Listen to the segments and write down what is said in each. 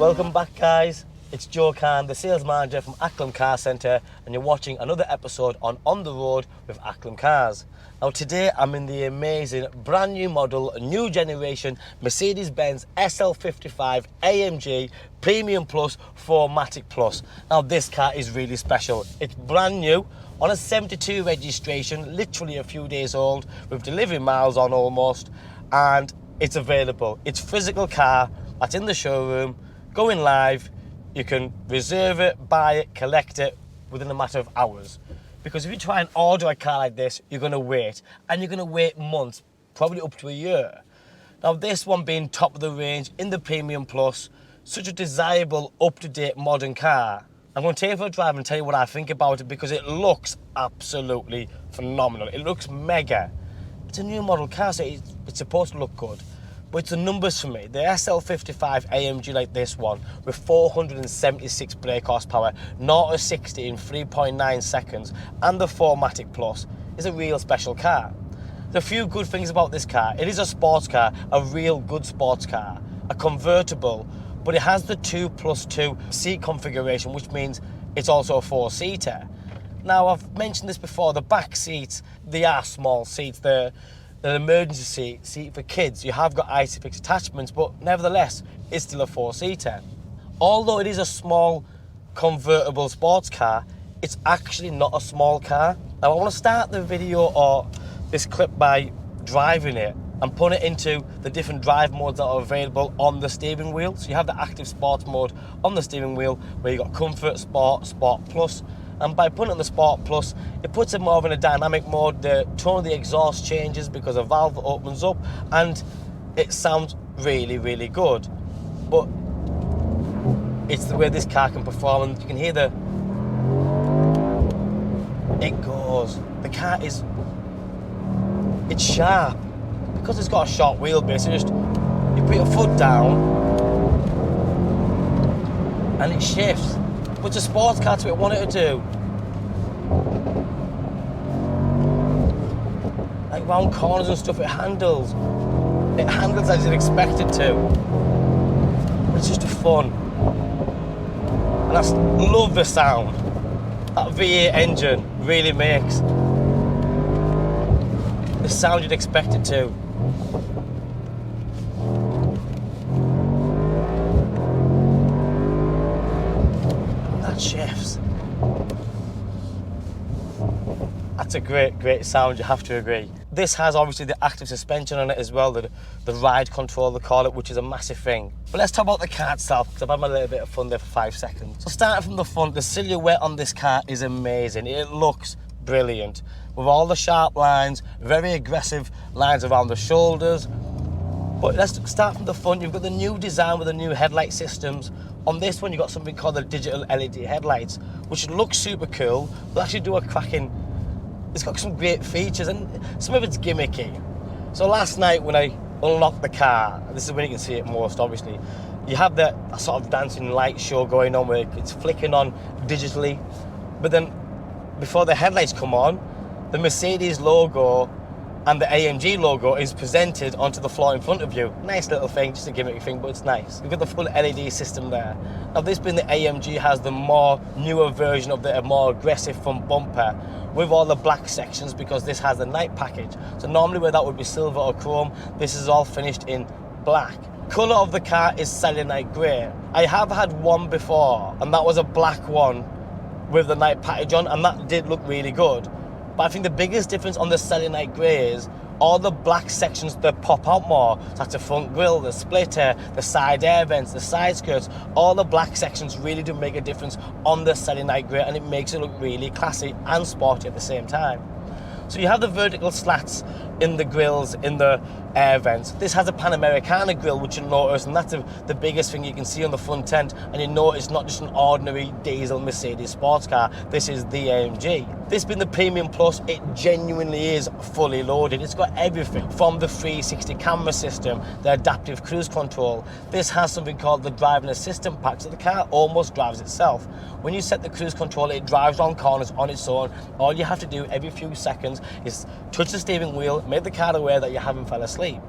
Welcome back, guys. It's 𝗙𝗕𝗢𝗙, the sales manager from Acklam Car Centre, and you're watching another episode on the road with Acklam Cars. Now today I'm in the amazing brand new model, new generation Mercedes-Benz SL55 AMG Premium Plus 4MATIC Plus. Now this car is really special. It's brand new on a 72 registration, literally a few days old, with delivery miles on almost, and it's available. It's physical car that's in the showroom, going live. You can reserve it, buy it, collect it within a matter of hours. Because if you try and order a car like this, you're going to wait. And you're going to wait months, probably up to a year. Now this one being top of the range in the Premium Plus, such a desirable, up-to-date modern car. I'm going to take it for a drive and tell you what I think about it, because it looks absolutely phenomenal. It looks mega. It's a new model car, so it's supposed to look good. But it's the numbers for me. The SL55 AMG like this one, with 476 brake horsepower, 0 to 60 in 3.9 seconds, and the 4MATIC Plus, is a real special car. There's a few good things about this car. It is a sports car, a real good sports car, a convertible, but it has the 2+2 seat configuration, which means it's also a 4-seater. Now, I've mentioned this before, the back seats, they are small seats. They're an emergency seat for kids. You have got ISOFIX attachments, but nevertheless, it's still a 4-seater. Although it is a small convertible sports car, it's actually not a small car. Now I want to start the video or this clip by driving it and putting it into the different drive modes that are available on the steering wheel. So you have the active sports mode on the steering wheel, where you've got comfort, sport, sport plus. And by putting it on the Sport Plus, it puts it more in a dynamic mode. The tone of the exhaust changes because a valve opens up, and it sounds really, really good. But it's the way this car can perform, and you can hear it goes. The car it's sharp. Because it's got a short wheelbase, you put your foot down and it shifts. But it's a sports car, to it wanted to do. Like round corners and stuff, it handles. It handles as you'd expect it to. But it's just fun. And I love the sound that V8 engine really makes. The sound you'd expect it to. Shifts. That's a great sound, you have to agree. This has obviously the active suspension on it as well, the ride control they call it, which is a massive thing. But let's talk about the car itself, because I've had my little bit of fun there for 5 seconds. So starting from the front, the silhouette on this car is amazing. It looks brilliant, with all the sharp lines, very aggressive lines around the shoulders. But let's start from the front. You've got the new design with the new headlight systems. On this one, you've got something called the digital LED headlights, which looks super cool, but actually do a cracking... It's got some great features, and some of it's gimmicky. So last night when I unlocked the car, this is when you can see it most, obviously, you have that sort of dancing light show going on where it's flicking on digitally, but then before the headlights come on, the Mercedes logo and the AMG logo is presented onto the floor in front of you. Nice little thing, just a gimmicky thing, but it's nice. You've got the full LED system there. Now this being the AMG has the more newer version of the more aggressive front bumper with all the black sections, because this has the night package. So normally where that would be silver or chrome, this is all finished in black. Colour of the car is selenite grey. I have had one before, and that was a black one with the night package on, and that did look really good. But I think the biggest difference on the selenite grey is all the black sections that pop out more. So that's the front grille, the splitter, the side air vents, the side skirts. All the black sections really do make a difference on the selenite grey, and it makes it look really classy and sporty at the same time. So you have the vertical slats in the grills, in the air vents. This has a Panamericana grille, which you'll notice, and that's the biggest thing you can see on the front end. And you notice not just an ordinary diesel Mercedes sports car, this is the AMG. This being the Premium Plus, it genuinely is fully loaded. It's got everything from the 360 camera system, the adaptive cruise control. This has something called the driving assistant pack, so the car almost drives itself. When you set the cruise control, it drives around corners on its own. All you have to do every few seconds is touch the steering wheel, make the car aware that you haven't fell asleep.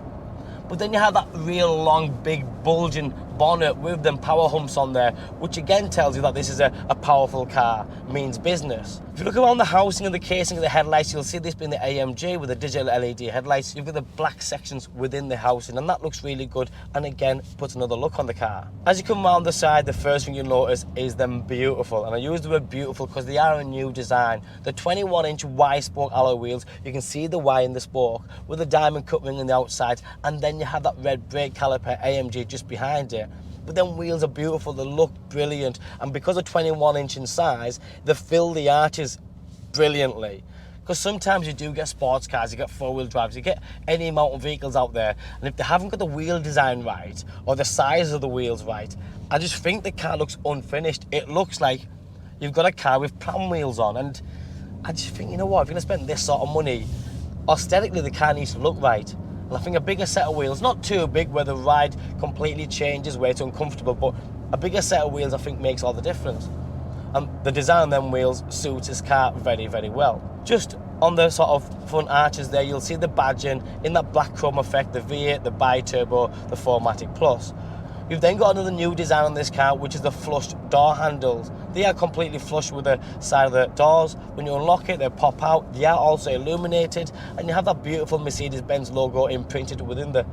But then you have that real long, big, bulging bonnet with them power humps on there, which again tells you that this is a powerful car, means business. If you look around the housing and the casing of the headlights, you'll see this being the AMG with the digital LED headlights. You've got the black sections within the housing, and that looks really good, and again puts another look on the car. As you come around the side, the first thing you'll notice is them beautiful, and I use the word beautiful because they are a new design. The 21-inch Y-spoke alloy wheels, you can see the Y in the spoke with a diamond cut ring on the outside, and then you have that red brake caliper AMG just behind it. But them wheels are beautiful, they look brilliant, and because of 21-inch in size, they fill the arches brilliantly. Because sometimes you do get sports cars, you get four-wheel drives, you get any amount of vehicles out there, and if they haven't got the wheel design right, or the size of the wheels right, I just think the car looks unfinished. It looks like you've got a car with pram wheels on, and I just think, you know what, if you're going to spend this sort of money, aesthetically the car needs to look right. And I think a bigger set of wheels, not too big where the ride completely changes, where it's uncomfortable, but a bigger set of wheels I think makes all the difference. And the design of them wheels suits this car very, very well. Just on the sort of front arches there, you'll see the badging in that black chrome effect, the V8, the bi-turbo, the 4MATIC Plus. You've then got another new design on this car, which is the flushed door handles. They are completely flush with the side of the doors. When you unlock it, they pop out. They are also illuminated, and you have that beautiful Mercedes-Benz logo imprinted within the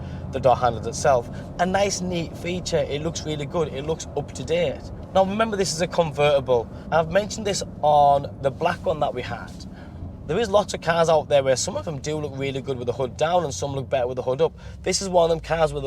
door handles itself. A nice, neat feature. It looks really good. It looks up to date. Now, remember, this is a convertible. I've mentioned this on the black one that we had. There is lots of cars out there where some of them do look really good with the hood down, and some look better with the hood up. This is one of them cars where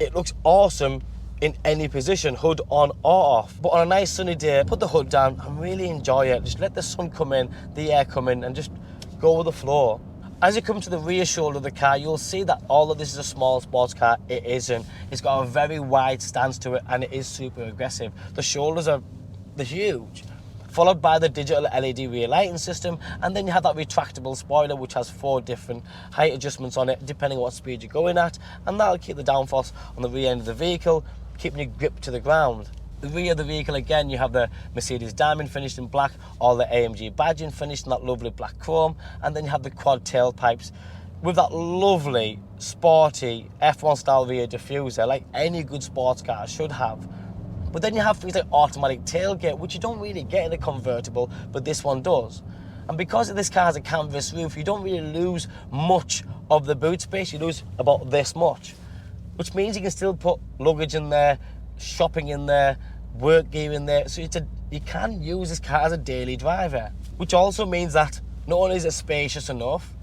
it looks awesome in any position, hood on or off. But on a nice sunny day, put the hood down and really enjoy it. Just let the sun come in, the air come in, and just go with the flow. As you come to the rear shoulder of the car, you'll see that although this is a small sports car, it isn't. It's got a very wide stance to it, and it is super aggressive. The shoulders they're huge. Followed by the digital LED rear lighting system, and then you have that retractable spoiler which has 4 different height adjustments on it depending on what speed you're going at, and that'll keep the downforce on the rear end of the vehicle, keeping your grip to the ground. The rear of the vehicle, again, you have the Mercedes diamond finished in black, or the AMG badging finished in that lovely black chrome, and then you have the quad tailpipes with that lovely sporty F1 style rear diffuser like any good sports car should have. But then you have things like automatic tailgate, which you don't really get in a convertible, but this one does. And because this car has a canvas roof, you don't really lose much of the boot space. You lose about this much, which means you can still put luggage in there, shopping in there, work gear in there. So you can use this car as a daily driver, which also means that not only is it spacious enough,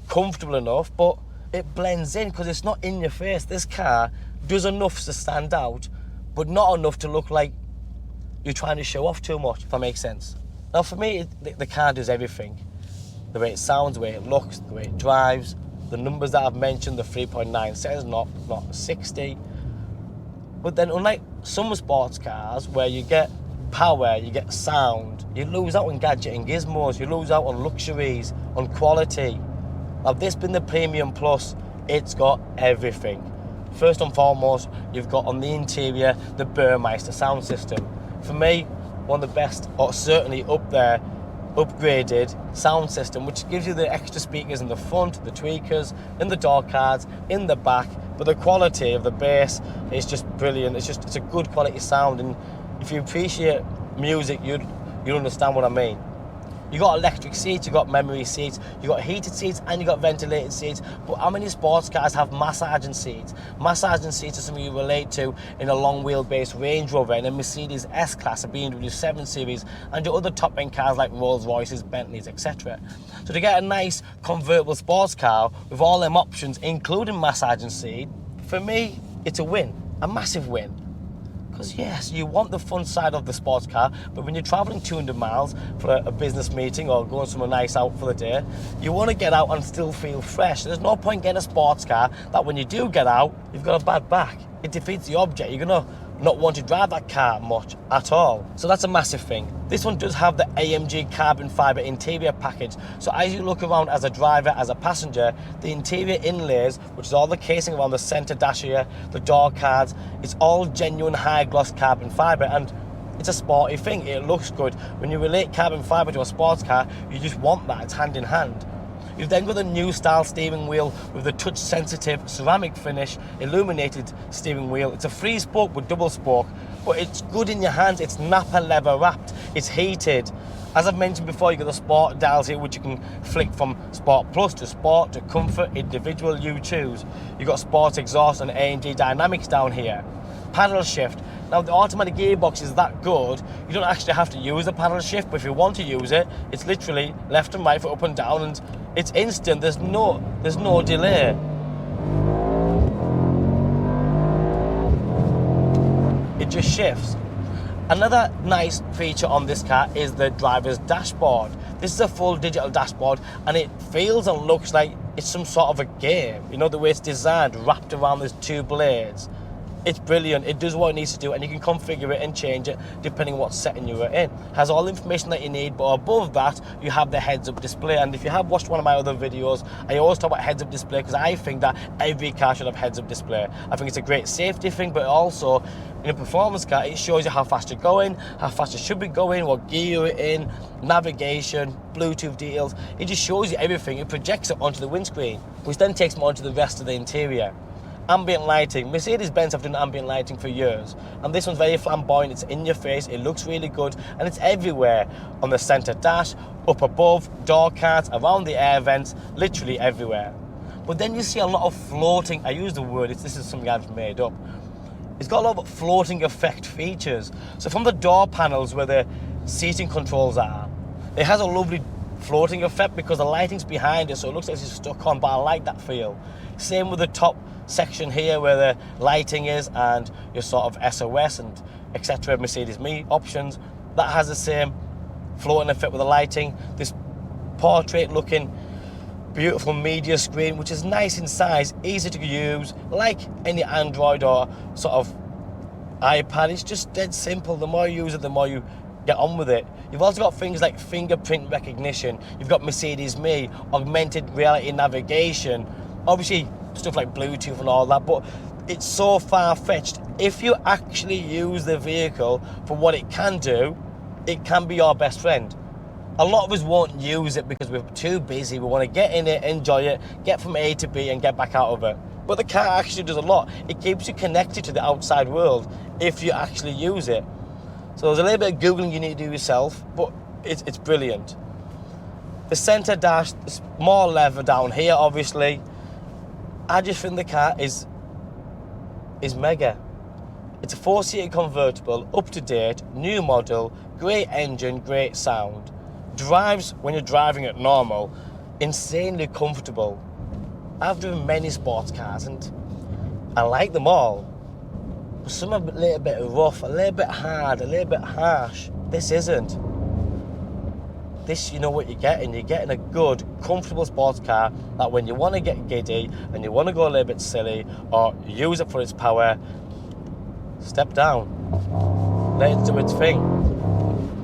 comfortable enough, but it blends in because it's not in your face. This car does enough to stand out, but not enough to look like you're trying to show off too much, if that makes sense. Now for me, the car does everything. The way it sounds, the way it looks, the way it drives, the numbers that I've mentioned, the 3.9 seconds, not 60. But then unlike some sports cars where you get power, you get sound, you lose out on gadget and gizmos, you lose out on luxuries, on quality. Now this being the Premium Plus, it's got everything. First and foremost, you've got on the interior the 𝗙𝗡𝗎meister sound system. For me, one of the best, or certainly up there, upgraded sound system, which gives you the extra speakers in the front, the tweakers, in the door cards, in the back. But the quality of the bass is just brilliant. It's a good quality sound, and if you appreciate music, you'll understand what I mean. You got electric seats, you got memory seats, you got heated seats, and you got ventilated seats. But how many sports cars have massaging seats? Massaging seats are something you relate to in a long wheelbase Range Rover, in a Mercedes S-Class, a BMW 7 Series, and your other top-end cars like Rolls Royces, Bentleys, etc. So to get a nice convertible sports car with all them options, including massaging seat, for me, it's a win, a massive win. Because yes, you want the fun side of the sports car, but when you're traveling 200 miles for a business meeting or going somewhere nice out for the day, you want to get out and still feel fresh. There's no point getting a sports car that when you do get out, you've got a bad back. It defeats the object. You're going to not want to drive that car much at all. So that's a massive thing. This one does have the AMG carbon fiber interior package. So as you look around as a driver, as a passenger, the interior inlays, which is all the casing around the center dash here, the door cards, it's all genuine high gloss carbon fiber, and it's a sporty thing. It looks good. When you relate carbon fiber to a sports car, you just want that. It's hand in hand. You've then got the new style steering wheel with the touch sensitive ceramic finish, illuminated steering wheel. It's a 3-spoke with double spoke, but it's good in your hands. It's Napa leather wrapped, it's heated. As I've mentioned before, you've got the sport dials here, which you can flick from Sport Plus to Sport to Comfort, individual you choose. You've got Sport exhaust and Amg dynamics down here. Paddle shift. Now the automatic gearbox is that good, you don't actually have to use the paddle shift, but if you want to use it, it's literally left and right for up and down, and it's instant, there's no delay. It just shifts. Another nice feature on this car is the driver's dashboard. This is a full digital dashboard, and it feels and looks like it's some sort of a game. You know, the way it's designed, wrapped around these 2 blades. It's brilliant. It does what it needs to do, and you can configure it and change it depending what setting you are in. It has all the information that you need, but above that, you have the heads-up display. And if you have watched one of my other videos, I always talk about heads-up display because I think that every car should have heads-up display. I think it's a great safety thing, but also in a performance car, it shows you how fast you're going, how fast you should be going, what gear you're in, navigation, Bluetooth details. It just shows you everything. It projects it onto the windscreen, which then takes me onto the rest of the interior. Ambient lighting. Mercedes-Benz have done ambient lighting for years, and this one's very flamboyant. It's in your face, it looks really good, and it's everywhere. On the center dash, up above, door cards, around the air vents, literally everywhere. But then you see a lot of floating, I use the word, this is something I've made up. It's got a lot of floating effect features. So from the door panels where the seating controls are, it has a lovely floating effect because the lighting's behind it, so it looks like it's stuck on, but I like that feel. Same with the top section here where the lighting is and your sort of SOS and etc. Mercedes Me options. That has the same floating effect with the lighting. This portrait looking beautiful media screen, which is nice in size, easy to use, like any Android or sort of iPad. It's just dead simple. The more you use it, the more you get on with it. You've also got things like fingerprint recognition. You've got Mercedes Me, augmented reality navigation, obviously stuff like Bluetooth and all that, but it's so far-fetched. If you actually use the vehicle for what it can do, it can be your best friend. A lot of us won't use it because we're too busy. We want to get in it, enjoy it, get from A to B and get back out of it. But the car actually does a lot. It keeps you connected to the outside world if you actually use it. So there's a little bit of Googling you need to do yourself, but it's brilliant. The center dash, more leather down here, obviously. I just think the car is mega. It's a 4-seater convertible, up to date, new model, great engine, great sound. Drives, when you're driving it normal, insanely comfortable. I've driven many sports cars and I like them all. But some are a little bit rough, a little bit hard, a little bit harsh. This isn't. This, you know what you're getting. You're getting a good, comfortable sports car that when you want to get giddy and you want to go a little bit silly or use it for its power, step down. Let it do its thing.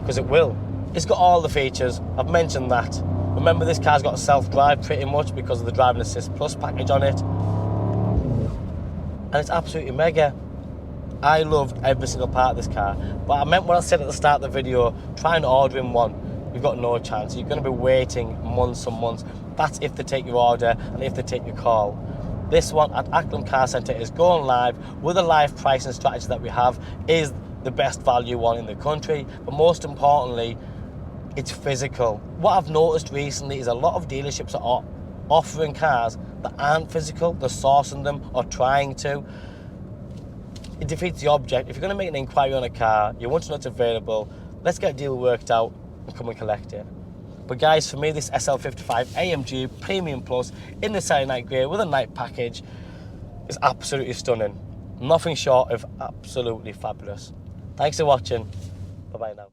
Because it will. It's got all the features. I've mentioned that. Remember, this car's got self-drive pretty much because of the Driving Assist Plus package on it. And it's absolutely mega. I loved every single part of this car. But I meant what I said at the start of the video, try and order in one. You've got no chance. You're going to be waiting months and months. That's if they take your order and if they take your call. This one at Acklam Car Centre is going live with a live pricing strategy that we have, is the best value one in the country, but most importantly, it's physical. What I've noticed recently is a lot of dealerships are offering cars that aren't physical. They're sourcing them or trying to. It defeats the object. If you're going to make an inquiry on a car, you want to know it's available, let's get a deal worked out and come and collect it. But guys, for me, this Sl55 AMG Premium Plus in the Saturday Night Grey with a night package is absolutely stunning. Nothing short of absolutely fabulous. Thanks for watching. Bye-bye now.